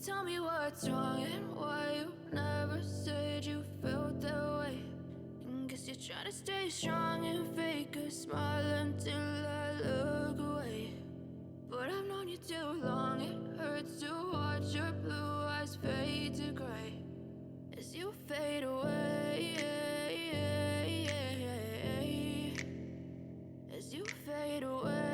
Tell me what's wrong and why you never said you felt that way. And guess you're trying to stay strong and fake a smile until I look away. But I've known you too long, it hurts to watch your blue eyes fade to gray as you fade away. As you fade away.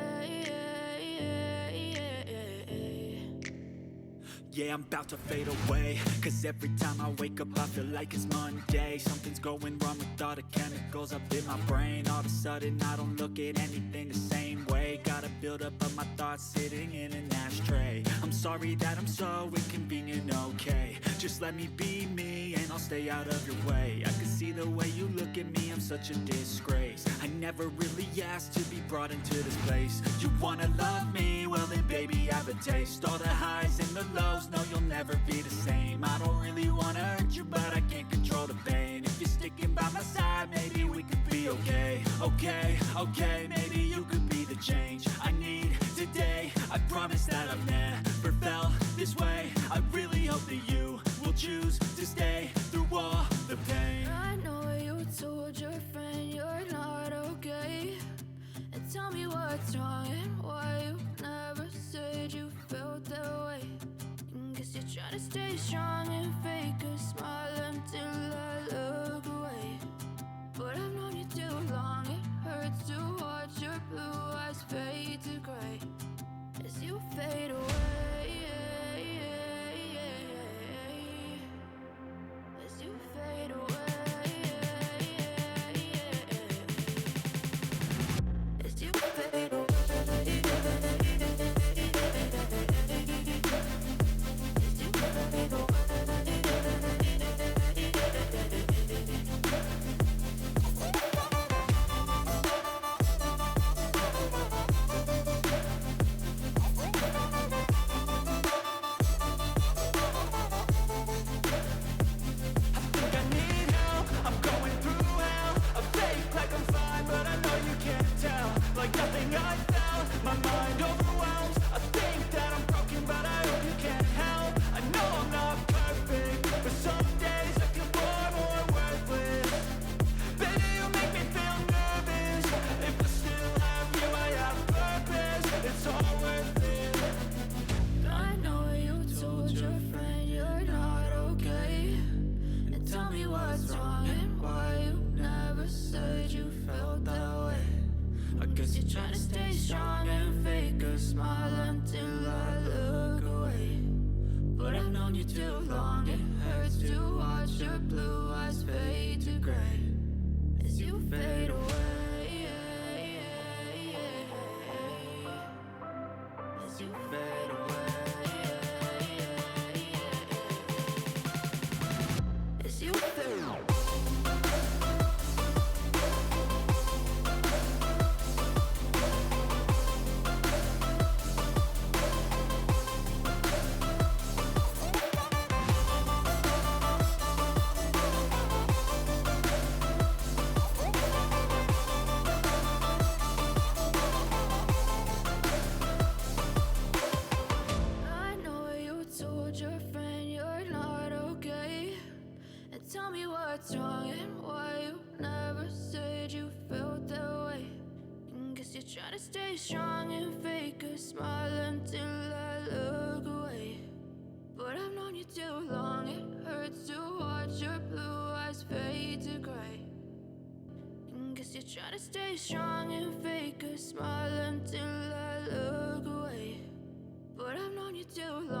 Yeah, I'm about to fade away, cause every time I wake up I feel like it's Monday. Something's going wrong with all the chemicals up in my brain. All of a sudden I don't look at anything the same way. Gotta build up of my thoughts sitting in an ashtray. I'm sorry that I'm so inconvenient, okay. Just let me be me and I'll stay out of your way. I can see the way you look at me, I'm such a disgrace. I never really asked to be brought into this place. You wanna love me? Well then baby I have a taste. All the highs and the lows, no you'll never be the same. I don't really wanna hurt you but I can't control the pain. If you're sticking by my side maybe we could be okay. Okay, maybe you could be the change I need today. I promise that I've never felt this way. I really hope that you will choose to stay through all the pain. I know you told your friend you're not okay. And tell me what's wrong and why you never said you felt that way. And guess you're trying to stay strong and fake a smile until I look away. But I've known you too long, it hurts to watch your blue eyes fade to gray as you fade away. As you fade away. As you fade away. Trying to stay strong and fake a smile until I look away. But I've known you too long, it hurts to watch your blue eyes fade to gray as you fade away. As you fade away. As you fade away. Tell me what's wrong and why you never said you felt that way. And guess you're trying to stay strong and fake a smile until I look away. But I've known you too long, it hurts to watch your blue eyes fade to gray. And guess you're trying to stay strong and fake a smile until I look away. But I've known you too long.